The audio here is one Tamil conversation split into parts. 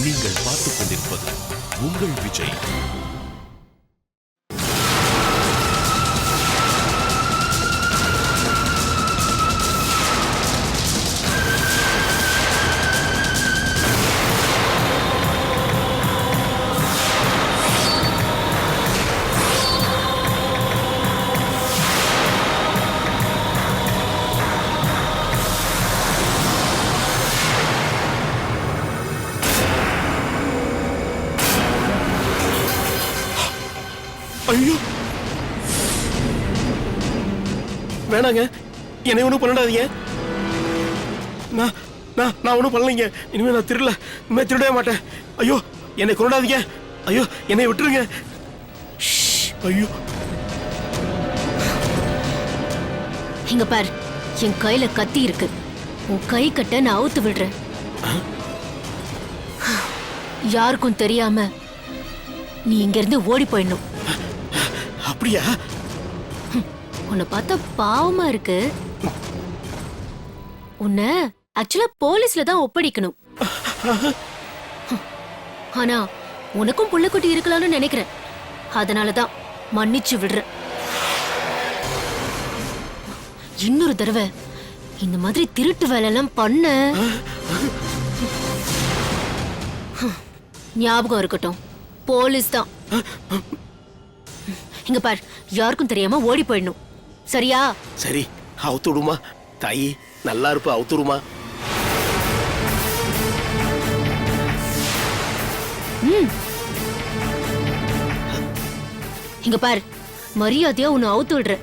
நீங்கள் பார்த்துக் கொண்டிருப்பது உங்கள் விஜய். ஐயோ வேணாங்க, என்னை ஒன்றும் பண்ணிடாதீங்க. நான் ஒன்றும் பண்ணலைங்க. இனிமே நான் திருடல, இனிமே திருடவே மாட்டேன். ஐயோ என்னை கொண்டாதீங்க. ஐயோ என்னை விட்டுருங்க. ஐயோ இங்க பாரு, என் கையில கத்தி இருக்கு. உன் கை கட்ட நான் அவுத்து விடுறேன். யாருக்கும் தெரியாம நீ இங்க இருந்து ஓடி போயிடணும். அப்படியா? உன்னை பார்த்தா பாவமா இருக்கு. உன்னை ஆக்சுவலா போலீஸ்ல தான் ஒப்படைக்கணும். ஆனா உனக்கும் புள்ளக்குட்டி இருக்கலாம்னு நினைக்கிறேன். அதனாலதான் மன்னிச்சு விடுறேன். இன்னொரு தடவை இந்த மாதிரி திருட்டு வேலை எல்லாம் பண்ண ஞாபகம் இருக்கட்டும், போலீஸ் தான். இங்க பார், யாருக்கும் தெரியாம ஓடி போயிடணும். சரியா? சரி, அவுத்துடுமா தாயி, நல்லா இருப்ப, அவுத்துடுமா. இங்க பார், மரியாதையா உன்னை அவுத்து விடுற.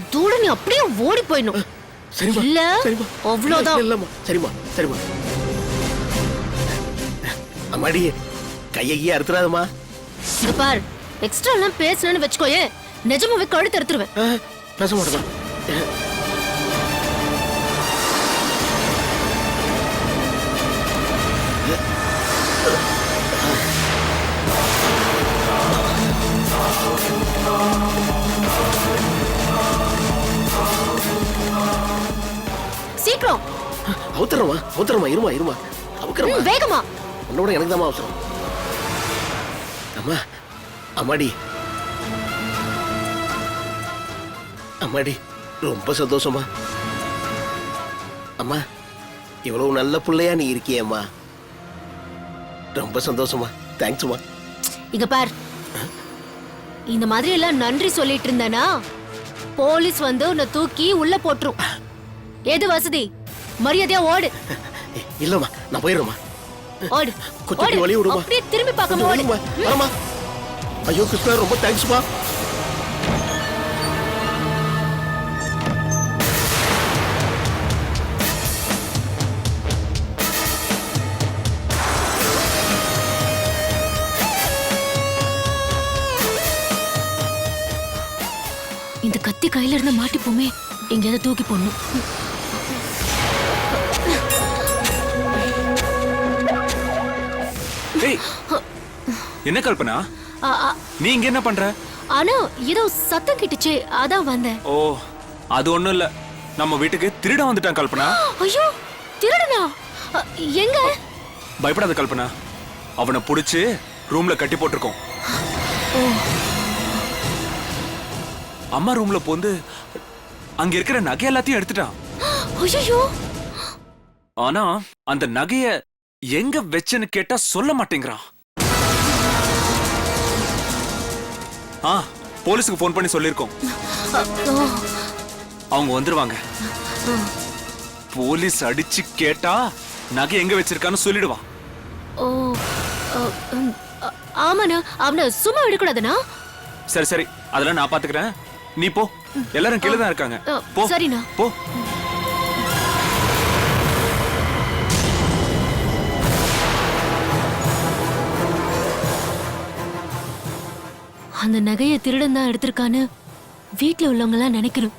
இதோட நீ அப்படியே ஓடி போயிடணும். சரிமா, இல்ல சரிமா, அவ்வளவுதான். இல்லம்மா, சரிமா, சரிமா. அம்மாடி, கையையே அறுத்துறாதம்மா. இங்க பார், எக்ஸ்ட்ரா எல்லாம் பேசணும்னு வச்சுக்கோயே, நிஜமாவே கழுத்து எடுத்துருவேன். பேச மாட்டேமா. சீக்கிரம் அவுத்துறமா, இருமா அவுக்கிறமா. வேகமா. உன்னோட எனக்கு தான் அவசரம். அம்மா, அம்மாடி, அம்மாடி, ரொம்ப சந்தோஷமா. அம்மா, இவ்வளவு நல்ல பிள்ளையா நீ இருக்கியம்மா. ரொம்ப சந்தோஷமா. தேங்க்ஸ்மா. இங்க பார், இந்த மாதிரி எல்லாம் நன்றி சொல்லிட்டு இருந்தனா போலீஸ் வந்து உன்னை தூக்கி உள்ள போட்டுரும். எது வசதி? மரியாதையா ஓடு. இல்லம்மா, நான் போயிடுறேம்மா. ஓடு, கொஞ்சம் வழி விடுமா. அப்படியே திரும்பி பார்க்காம ஓடு. வரமா. ஐயோ கிருஷ்ணா, ரொம்ப தேங்க்ஸ்மா. இந்த கத்தி கையில இருந்து மாட்டிப்போமே, எங்கேயாவது தூக்கி போடணும். என்ன கல்பனா, நீ இங்க என்ன பண்ற? ஆனா ஏதோ சத்தம் கிட்டுச்சு, அதான் வந்தேன். ஓ, அது ஒண்ணும் இல்ல, நம்ம வீட்டுக்கு திருட வந்துட்டான் கல்பனா. ஐயோ, திருடனா? எங்க? பயப்படாத கல்பனா, அவனை புடிச்சு ரூம்ல கட்டி போட்டிருக்கோம். அம்மா ரூம்ல போந்து அங்க இருக்கிற நகை எல்லாத்தையும் எடுத்துட்டான். ஐயோ! ஆனா அந்த நகைய எங்க வெச்சன்னு கேட்டா சொல்ல மாட்டேங்கிறான். போலீஸுக்கு போன் பண்ணி சொல்லிருக்கோம். அவங்க வந்துருவாங்க. போலீஸ் அடிச்சு கேட்டா நகை எங்க வச்சிருக்கான்னு சொல்லிடுவான். ஓ, ஆமாண்ணா, அவனை சும்மா விடக்கூடாதுண்ணா. சரி சரி, அதெல்லாம் நான் பாத்துக்கிறேன். நீ போ, எல்லாரும் கீழே தான் இருக்காங்க. போ. சரிண்ணா. போ. அந்த நகையை திருடன் தான் எடுத்திருக்கான்னு வீட்டுல உள்ளவங்க எல்லாம் நினைக்கணும்.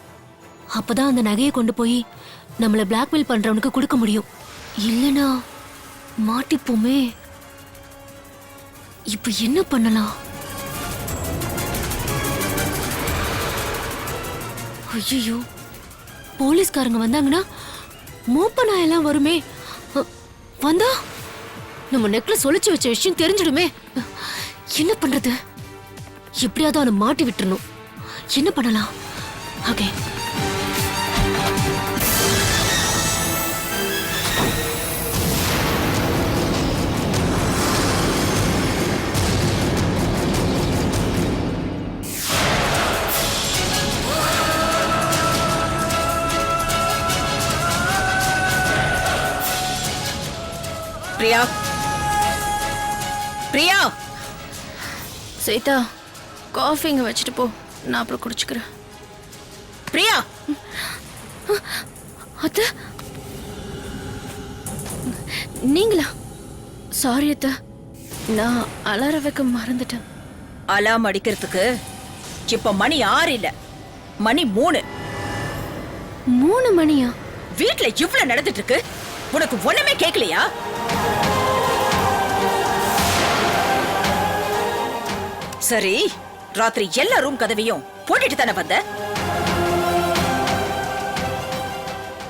அப்பதான் அந்த நகையை கொண்டு போய் நம்மள பிளாக்மெயில் பண்றவனுக்கு கொடுக்க முடியும். இல்லனா மாட்டிப்போமே. இப்ப என்ன பண்ணலாம்? ஐயோ, போலீஸ்காரங்க வந்தாங்கன்னா மூப்ப நாயெல்லாம் வருமே. வந்தா நம்ம நெக்லஸ் ஒளிச்சு வச்ச விஷயம் தெரிஞ்சிடுமே. என்ன பண்றது? எப்படியாவது அவனை மாட்டி விட்டுறணும். என்ன பண்ணலாம்? ஓகே, பிரியா, பிரியா, சீதா, காஃபி இங்க வச்சுட்டு போ, நான் அப்புறம் குடிச்சுக்கிறேன். பிரியா, அத்த, நீங்களா? சாரி அத்த, நான் அலாரம் வைக்க மறந்துட்டேன். அலாம் அடிக்கிறதுக்கு இப்ப மணி 6 இல்ல, மணி 3. 3 மணியா? வீட்ல இவ்ளோ நடந்துட்டு இருக்கு, உனக்கு ஒண்ணுமே கேட்கலையா? சரி, ராத்திரி எல்லா ரூம் கதவையும் போட்டுட்டு தானே வந்த?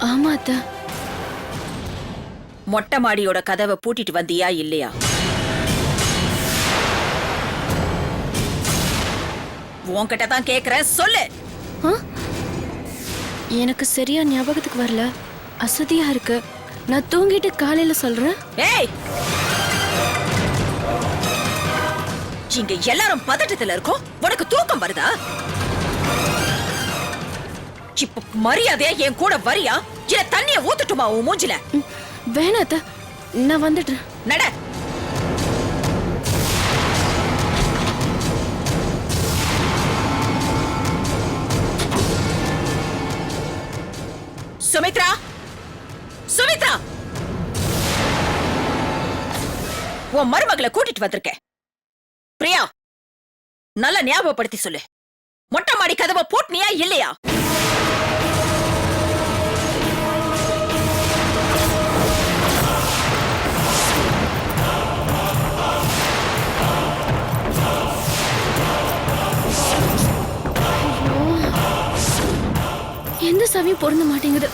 ஆமா அத்த. மொட்டை மாடியோட கதவை பூட்டிட்டு வந்தியா இல்லையா? உன்கிட்ட தான் கேக்குறேன், சொல்லு. ஆ? எனக்கு சரியா ஞாபகத்துக்கு வரல, அசதியா இருக்கு. நான் தூங்கிட்டு காலையில சொல்றேன். ஏய், இங்க எல்லாரும் பதட்டத்துல இருக்கோம், உனக்கு தூக்கம் வருதா? இப்ப மரியாதையா என் கூட வரியா இல்ல தண்ணிய ஊத்துட்டுமா உன் மூஞ்சில? வேணாம் அத்த, நான் வந்துடுறேன். நட. சுமித்ரா, சுமித்ரா, உன் மருமகளை கூட்டிட்டு வந்திருக்கேன். பிரியா, நல்லா ஞாபகப்படுத்தி சொல்லு, மொட்டை மாடி கதவை போட்டுனியா இல்லையா? எந்த சாவியும் பொருந்த மாட்டேங்குது.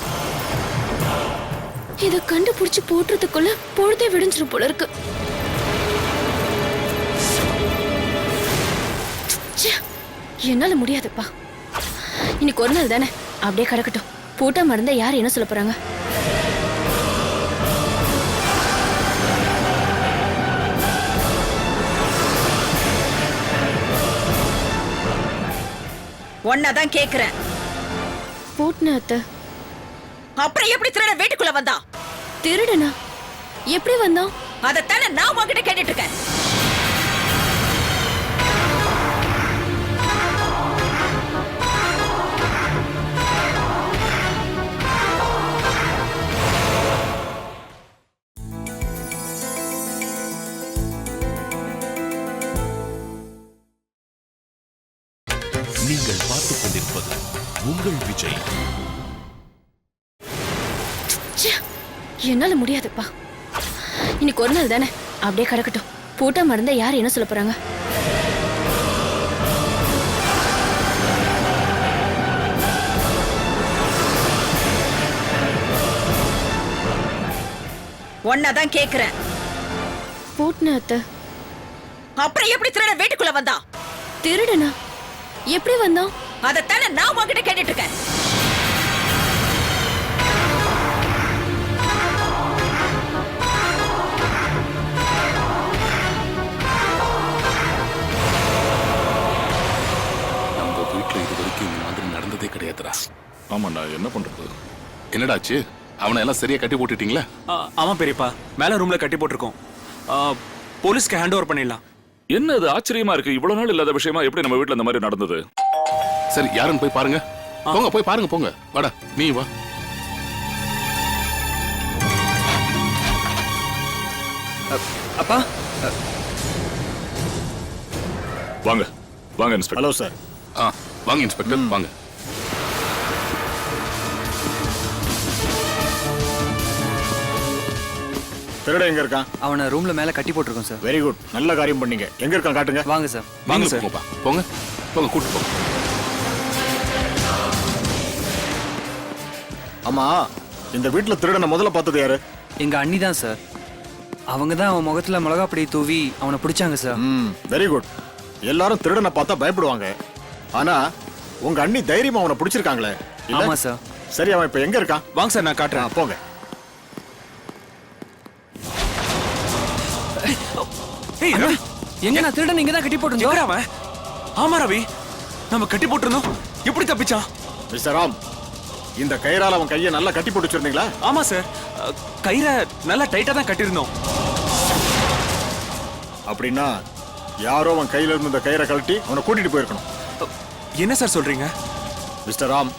இத கண்டுபிடிச்சு போட்டுறதுக்குள்ள பொழுதே விடிஞ்சிரும் போல இருக்கு. ச்சே, என்னால முடியாதுப்பா. இன்னைக்கு ஒரு நாள் தானே, அப்படியே கிடக்கட்டும். பூட்டாம இருந்தா யார் என்ன சொல்ல போறாங்க? ஒன்னதான் கேக்குறேன். பூட்டின அத்த. அப்புறம் எப்படி திருடன் வீட்டுக்குள்ள வந்தா? திருடனா? எப்படி வந்தான்? அதத்தானே நான் உன்கிட்ட கேட்டுட்டு இருக்கேன். நீங்கள் பார்த்துக் கொண்டிருப்பது உங்கள் விஜய். ச்சே, என்னால முடியாதுப்பா. இன்னைக்கு ஒரு நாள் தானே, அப்படியே கிடக்கட்டும். பூட்டாம இருந்தா யார் என்ன சொல்ல போறாங்க? ஒன்னதான் கேக்குறேன். பூட்டின அத்த. அப்புறம் எப்படி திருடன் வீட்டுக்குள்ள வந்தா? திருடனா? எப்படி வந்தான்? அதத்தானே நான் உன்கிட்ட கேட்டுட்டு இருக்கேன். நம்ம வீட்டுல இது வரைக்கும் இந்த மாதிரி நடந்ததே கிடையாதுடா. ஆமாண்டா, என்ன பண்றது? என்னடாச்சு? அவனை எல்லாம் சரியா கட்டி போட்டுட்டீங்களா? ஆமா பெரியப்பா, மேல ரூம்ல கட்டி போட்டிருக்கோம். போலீஸ்க்கு ஹேண்ட் ஓவர் பண்ணிடலாம். என்ன இது ஆச்சரியமா இருக்கு, இவ்வளவு நாள் இல்லாத விஷயமா எப்படி நம்ம வீட்டுல இந்த மாதிரி நடந்தது? சரி, யாருன்னு போய் பாருங்க. போங்க, போய் பாருங்க, போங்க. வாடா, நீ வா. அப்பா, வாங்க வாங்க இன்ஸ்பெக்டர். Hello sir. வாங்க இன்ஸ்பெக்டர், வாங்க. திருட எங்க இருக்கான்? அவனை ரூம்ல மேல கட்டி போட்டிருக்கோம் சார். வெரி குட், நல்ல காரியம் பண்ணீங்க. எங்க இருக்கான் காட்டுங்க. வாங்க சார். வாங்க சார். போங்கப்பா, போங்க போங்க, கூட்டு போங்க. ஆமா, இந்த வீட்டுல திருடனை முதல்ல பார்த்தது யாரு? எங்க அண்ணி தான் சார். அவங்க தான் அவன் முகத்துல மிளகா பொடி தூவி அவனை பிடிச்சாங்க சார். Very good. எல்லாரும் திருடனை பார்த்தா பயப்படுவாங்க. ஆனா உங்க அண்ணி தைரியமா அவனை பிடிச்சிருக்காங்களே. இல்ல? ஆமா சார். சரி, அவன் இப்ப எங்க இருக்கான்? வாங்க சார், நான் காட்டுறேன். போங்க. ஏய் ரவி, எங்க நான் திருடன் இங்க தான் கட்டி போட்டிருந்தோம். எங்கடா அவன்? ஆமா ரவி, நம்ம கட்டி போட்டிருந்தோம். எப்படி தப்பிச்சான்? மிஸ்டர் ராம், இந்த கயிறால அவன் கையை நல்லா கட்டி போட்டு வச்சிருந்தீங்களா? ஆமா சார், கயிறை நல்லா டைட்டா தான் கட்டியிருந்தோம். அப்படின்னா யாரோ அவன் கையில இருந்து இந்த கயிறை கழட்டி அவனை கூட்டிட்டு போயிருக்கணும். என்ன சார் சொல்றீங்க? மிஸ்டர் ராம்,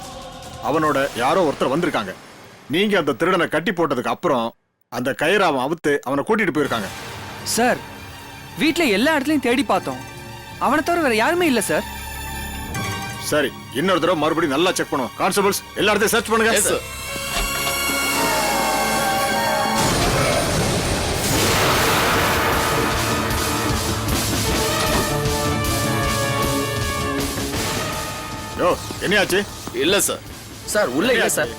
அவனோட யாரோ ஒருத்தர் வந்திருக்காங்க. நீங்க அந்த திருடனை கட்டி போட்டதுக்கு அப்புறம் அந்த கயிறை அவன் அவுத்து அவனை கூட்டிட்டு போயிருக்காங்க. சார், வீட்ல எல்லா இடத்துலயும் தேடி பார்த்தோம். அவனை தவிர வேற யாருமே இல்ல சார். சரி, இன்னொரு தடவை மறுபடியும் நல்லா செக் பண்ணுவோம். கான்ஸ்டபிள்ஸ், எல்லா இடத்தையும் சர்ச் பண்ணுங்க. யோ, என்னையாச்சு? இல்ல சார். சார் உள்ள இல்ல சார்.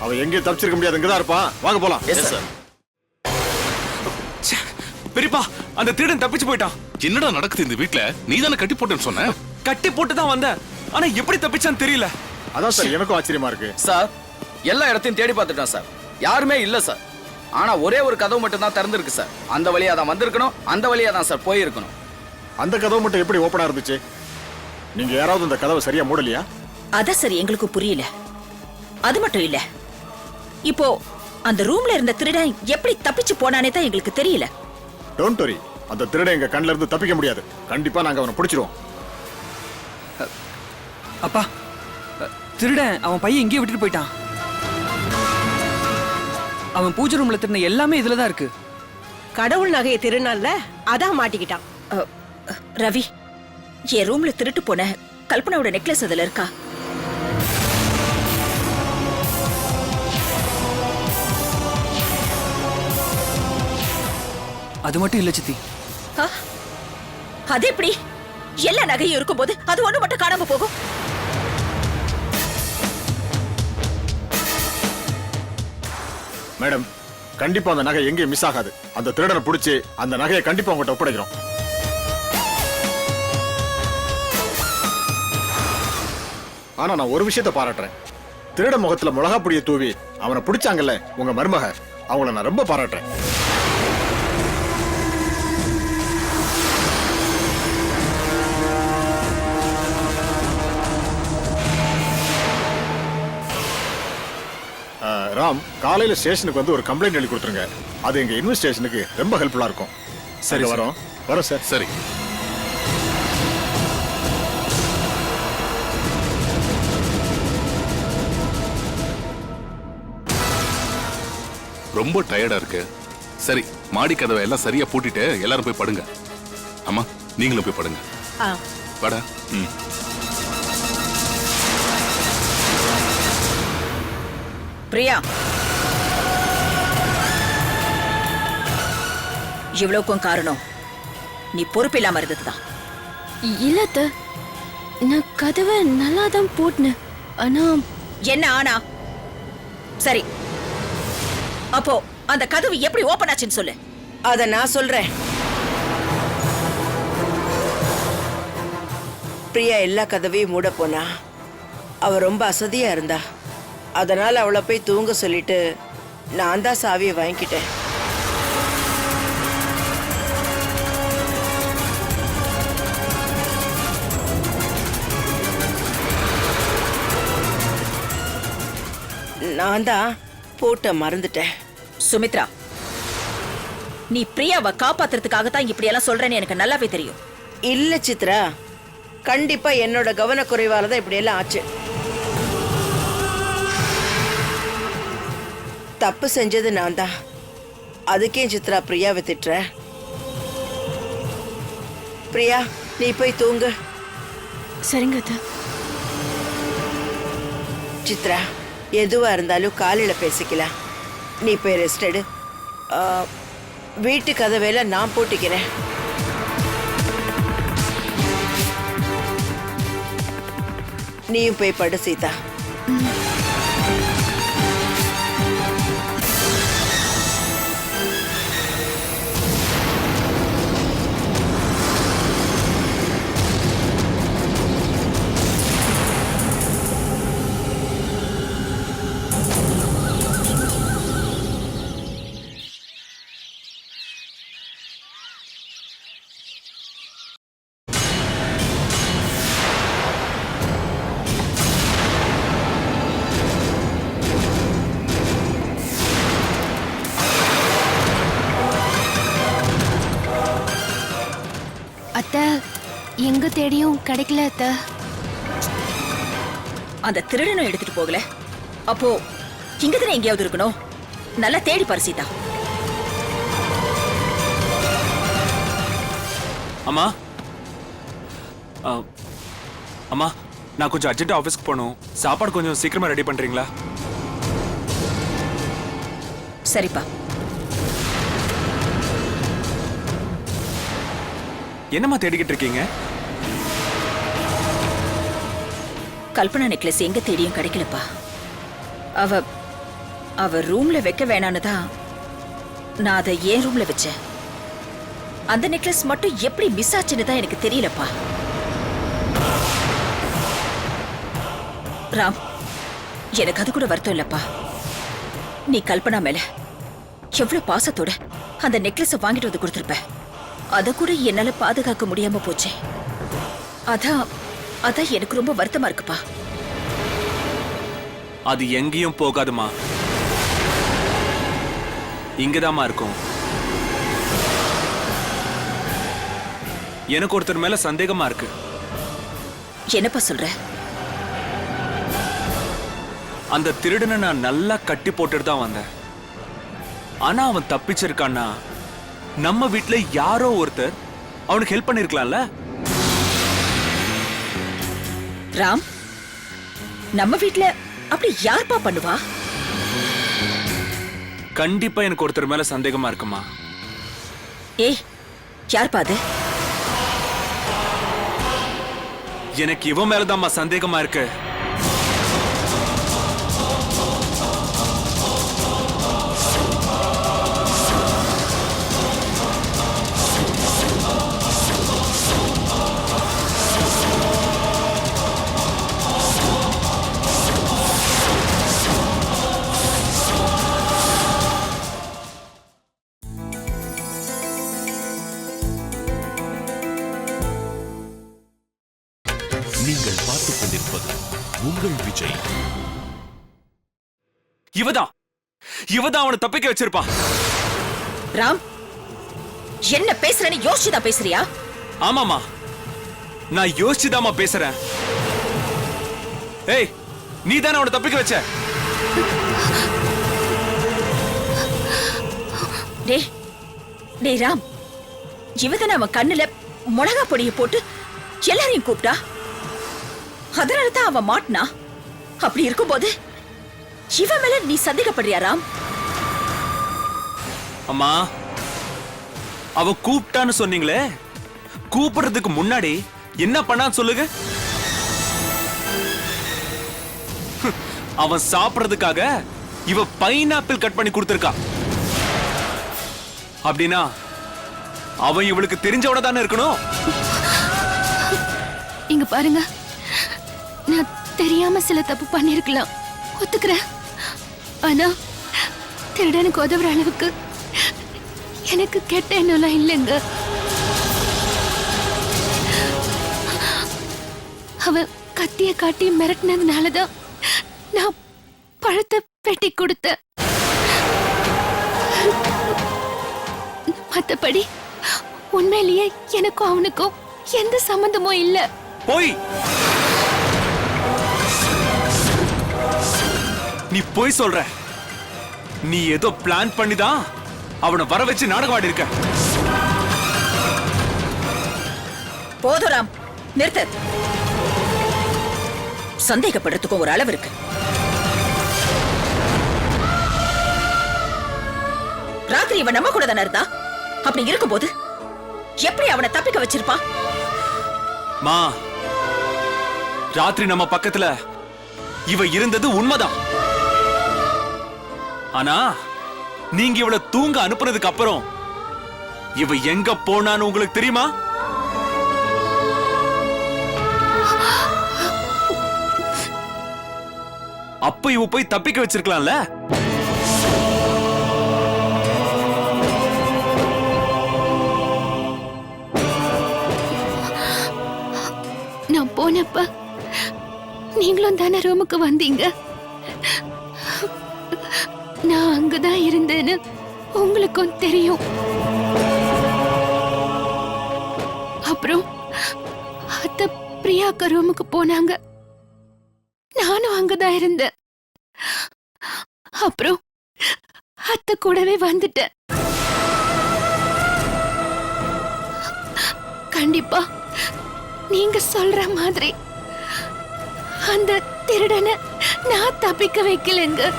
அவன் எங்கேயும் தப்பிச்சிருக்க முடியாது, இங்கதான் இருப்பான். வாங்க போலாம். Yes sir. பெரியப்பா, அந்த திருடன் தப்பிச்சு போயிட்டான். என்னடா நடக்குது இந்த வீட்ல? நீ தானே கட்டி போட்டேன்னு சொன்ன. கட்டி போட்டு தான் வந்தேன், ஆனா எப்படி தப்பிச்சான்னு தெரியல. அதான் சார் எனக்கும் ஆச்சரியமா இருக்கு. சார், எல்லா இடத்தையும் தேடி பார்த்துட்டோம் சார். யாருமே இல்ல சார். ஆனா ஒரே ஒரு கதவு மட்டும் தான் திறந்திருக்கு சார். அந்த வழியா தான் வந்திருக்கணும், அந்த வழியா தான் சார் போயிருக்கணும். அந்த கதவு மட்டும் எப்படி ஓபனா இருந்துச்சு? நீங்க யாராவது அந்த கதவை சரியா மூடலையா? அதான் சரி, எங்களுக்கு புரியல. அது மட்டும் இல்ல, இப்போ அந்த ரூம்ல இருந்த திருடன் எப்படி தப்பிச்சு போனானே தான் எங்களுக்கு தெரியல. டோன்ட் வரி, அந்த திருடன் எங்க கண்ணுல இருந்து தப்பிக்க முடியாது. கண்டிப்பா நாங்க அவனை பிடிச்சிருவோம். அப்பா, திருடன் அவன் பையன் இங்கேயே விட்டுட்டு போயிட்டான். அவன் பூஜை ரூம்ல திருந்த எல்லாமே இதுலதான் இருக்கு. கடவுள் நகையை திருநாள்ல அதான் மாட்டிக்கிட்டான். ரவி, என் ரூம்ல திருட்டு போன கல்பனாவோட நெக்லஸ் அதுல இருக்கா? அது மட்டும் இல்ல சித்தி. அது எப்படி? எல்லா நகையும் இருக்கும்போது அது ஒண்ணு மட்டும் காணாம போகும்? மேடம், கண்டிப்பா அந்த நகை எங்கேயும் மிஸ் ஆகாது. அந்த திருடனை பிடிச்சி அந்த நகையை கண்டிப்பா உங்ககிட்ட ஒப்படைக்கிறோம். ஆனா நான் ஒரு விஷயத்தை பாராட்டுறேன். திருட முகத்துல மிளகா பொடியை தூவி அவனை பிடிச்சாங்கல்ல உங்க மருமக, அவங்கள நான் ரொம்ப பாராட்டுறேன். ராம், காலையில ஸ்டேஷனுக்கு வந்து ஒரு கம்ப்ளைண்ட் எழுதி கொடுத்துருங்க. அது எங்க இன்வெஸ்டிகேஷனுக்கு ரொம்ப ஹெல்ப்ஃபுல்லா இருக்கும். சரி, வரோம் சார். சரி. ரொம்ப டயர்டா இருக்கு. சரி, மாடி கதவை எல்லாம் சரியா பூட்டிட்டு எல்லாரும் போய் படுங்க. அம்மா, நீங்களும் போய் படுங்க. வாடா. பிரியா, இவ்வளவுக்கும் காரணம் நீ பொறுப்பில்லாம இருந்ததுதான். இல்லத்த, நான் கதவை நல்லா தான் போட்டினேன். ஆனா என்ன ஆனா? சரி, அப்போ அந்த கதவு எப்படி ஓபன் ஆச்சுன்னு சொல்லு. அத நான் சொல்றேன். பிரியா எல்லா கதவையும் மூட போனா. அவ ரொம்ப அசதியா இருந்தா. அதனால அவளை போய் தூங்க சொல்லிட்டு நான் தான் சாவியை வாங்கிக்கிட்டேன். நான் தான் போட்ட மறந்துட்டேன். சுமித்ரா, நீ பிரியாவை காப்பாத்துறதுக்காக தான் இப்படி எல்லாம் சொல்றேன்னு எனக்கு நல்லாவே தெரியும். இல்ல சித்ரா, கண்டிப்பா என்னோட கவனக்குறைவால தான் இப்படி எல்லாம் ஆச்சு. தப்பு செஞ்சது நான் தான். அதுக்கே சித்ரா பிரியாவை திட்டுற? பிரியா, நீ போய் தூங்கு. சரிங்க அத்தை. சித்ரா, எதுவா இருந்தாலும் காலையில பேசிக்கலாம். நீ போய் ரெஸ்ட் எடு. வீட்டு கதவையில நான் பூட்டிக்கிறேன். நீயும் போய் படு சீதா. அத்தை எங்க தேடியும் கிடைக்கல அத்தை. அந்த திருடனும் எடுத்துட்டு போகல, அப்போ இங்கதானே எங்கேயாவது இருக்கணும். நல்லா தேடி பாரு சீதா. அம்மா அம்மா, நான் கொஞ்சம் அர்ஜென்ட் ஆஃபீஸ்க்கு போகணும். சாப்பாடு கொஞ்சம் சீக்கிரமா ரெடி பண்றீங்களா? சரிப்பா. என்னம்மா தேடிக்கிட்டு இருக்கீங்க? கல்பனா நெக்லஸ் எங்க தேடியும் கிடைக்கலப்பா. அவ ரூம்ல வைக்க வேணான்னு தான் நான் அதை ஏன் ரூம்ல வச்சேன். அந்த நெக்லஸ் மட்டும் எப்படி மிஸ் ஆச்சுன்னு தான் எனக்கு தெரியலப்பா. ராம், எனக்கு அது கூட வருத்தம் இல்லப்பா. நீ கல்பனா மேல எவ்வளவு பாசத்தோட அந்த நெக்லஸ வாங்கிட்டு வந்து கொடுத்திருப்ப. அத கூட என்னால பாதுகாக்க முடியாம போச்சே. அதான் எனக்கு ரொம்ப வருத்தமா இருக்குப்பா. அது எங்கேயும் போகாதுமா, இங்கதாம்மா இருக்கும். எனக்கு ஒருத்தர் மேல சந்தேகமா இருக்கு. என்னப்பா சொல்ற? அந்த திருடனை நான் நல்லா கட்டி போட்டுட்டு தான் வந்தேன். ஆனா அவன் தப்பிச்சிருக்கான்னா நம்ம வீட்டுல யாரோ ஒருத்தர் அவனுக்கு ஹெல்ப் பண்ணிருக்கலாம்ல. ராம், நம்ம வீட்டுல அப்படி யார்ப்பா பண்ணுவா? கண்டிப்பா எனக்கு ஒருத்தர் மேல சந்தேகமா இருக்குமா. ஏய், யார்ப்பா அது? எனக்கு இவன் மேலதாம்மா சந்தேகமா இருக்கு. நீங்கள் பார்த்துக் கொண்டிருப்பது உங்கள் விஜய். இவதான் அவனை தப்பிக்க வச்சிருப்பான். ராம், என்ன பேசுறேன்னு யோசிச்சுதான் பேசுறியா? ஆமாமா, நான் யோசிச்சுதாமா பேசுறேன். ஏய், நீ தானே அவனை தப்பிக்க வச்ச. டேய் ராம், இவதான் அவன் கண்ணுல மிளகா பொடியை போட்டு எல்லாரையும் கூப்பிட்டா. அதனாலதான் அவன் மாட்டினா. அப்படி இருக்கும்போது இவன் மேல நீ சந்தேகப்படுறியா ராம்? அம்மா, அவ கூப்பிட்டான்னு சொன்னீங்களே, கூப்பிடுறதுக்கு முன்னாடி என்ன பண்ணான்னு சொல்லுங்க. அவன் சாப்பிடுறதுக்காக இவ பைனாப்பிள் கட் பண்ணி கொடுத்திருக்கா. அப்படின்னா அவன் இவளுக்கு தெரிஞ்சவன தானே இருக்கணும். இங்க பாருங்க, நான் தெரியாம சில தப்பு பண்ணிருக்கலாம், ஒத்துக்கிறேன். ஆனா திருடனுக்கு உதவுற அளவுக்கு எனக்கு கெட்ட எண்ணம் இல்லைங்க. அவன் கத்திய காட்டி மிரட்டினதுனாலதான் நான் பழத்தை வெட்டி கொடுத்த. மத்தபடி உண்மையிலேயே எனக்கும் அவனுக்கும் எந்த சம்பந்தமும் இல்ல. போய் நீ போய் சொல்ற. நீ ஏதோ பிளான் பண்ணிதான் அவனை வர வச்சு நாடகம் ஆடி இருக்க. போதும் ராம், நிறுத்து. சந்தேகப்படுறதுக்கும் ஒரு அளவு இருக்கு. ராத்திரி இவன் நம்ம கூட தானே இருந்தா. அப்படி இருக்கும்போது எப்படி அவனை தப்பிக்க வச்சிருப்பா? மா, ராத்திரி நம்ம பக்கத்துல இவ இருந்தது உண்மைதான். ஆனா நீங்க இவள தூங்க அனுப்புனதுக்கு அப்புறம் இவ எங்க போனான்னு உங்களுக்கு தெரியுமா? அப்ப இவ போய் தப்பிக்க வச்சிருக்கலாம்ல. நான் போனப்ப நீங்களும் தானே ரூமுக்கு வந்தீங்க. நான் அங்கதான் இருந்தேன்னு உங்களுக்கும் தெரியும். அப்ப அப்புறம் அத்தை பிரியாக்கா ரூமுக்கு போனாங்க. நானும் அங்கதான் இருந்தேன். அப்புறம் அத்தை கூடவே வந்துட்டேன். கண்டிப்பா நீங்க சொல்ற மாதிரி அந்த திருடனை நான் தப்பிக்க வைக்கலங்க.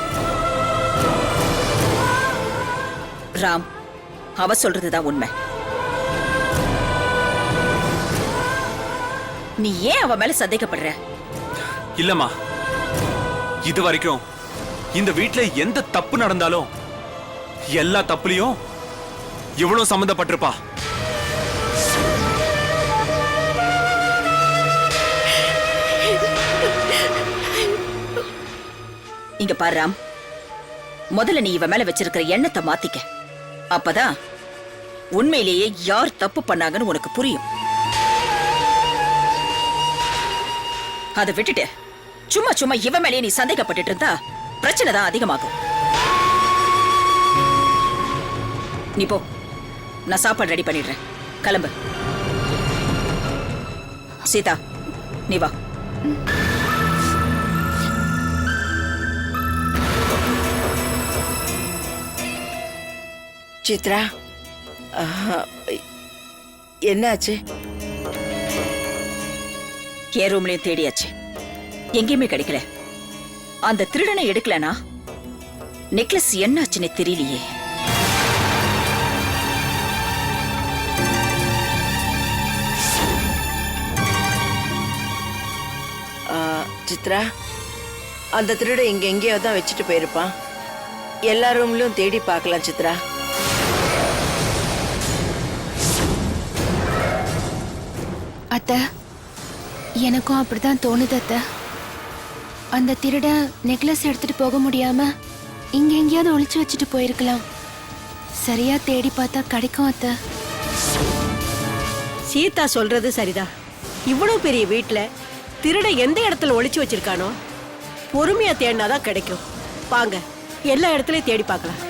ராம், அவ சொல்றதுதான் உண்மை. நீ ஏன் அவ மேல சந்தேகப்படுற? இல்லம்மா, இது வரைக்கும் இந்த வீட்ல எந்த தப்பு நடந்தாலும் எல்லா தப்புலயும் இவ்வளவு சம்மந்தப்பட்டிருப்பா. இங்க பாரு ராம், முதல்ல நீ இவ மேல வச்சிருக்கிற எண்ணத்தை மாத்திக்க. அப்பதான் உண்மையிலேயே யார் தப்பு பண்ணாங்கன்னு உனக்கு புரியும். அதை விட்டுட்டு சும்மா சும்மா இவ மேலேயே நீ சந்தேகப்பட்டு இருந்தா பிரச்சனை தான் அதிகமாகும். நீ போ, நான் சாப்பாடு ரெடி பண்ணிடுறேன். கிளம்பு. சீதா, நீ வா. சித்ரா, என்னாச்சு? என் ரூம்லயும் தேடியாச்சு, எங்கேயுமே கிடைக்கல. அந்த திருடனை எடுக்கலனா நெக்லஸ் என்னாச்சுன்னு தெரியலையே. சித்ரா, அந்த திருட இங்க எங்கேயோ தான் வச்சுட்டு போயிருப்பான். எல்லா ரூம்லயும் தேடி பார்க்கலாம் சித்ரா. அத்தை, எனக்கும் அப்படிதான் தோணுது அத்தை. அந்த திருட நெக்லஸ் எடுத்துட்டு போக முடியாம இங்க எங்கேயாவது ஒளிச்சு வச்சுட்டு போயிருக்கலாம். சரியா தேடி பார்த்தா கிடைக்கும் அத்தை. சீதா சொல்றது சரிதான். இவ்வளவு பெரிய வீட்டுல திருட எந்த இடத்துல ஒளிச்சு வச்சிருக்கானோ பொறுமையா தேடினாதான் கிடைக்கும். வாங்க, எல்லா இடத்துலயும் தேடி பார்க்கலாம்.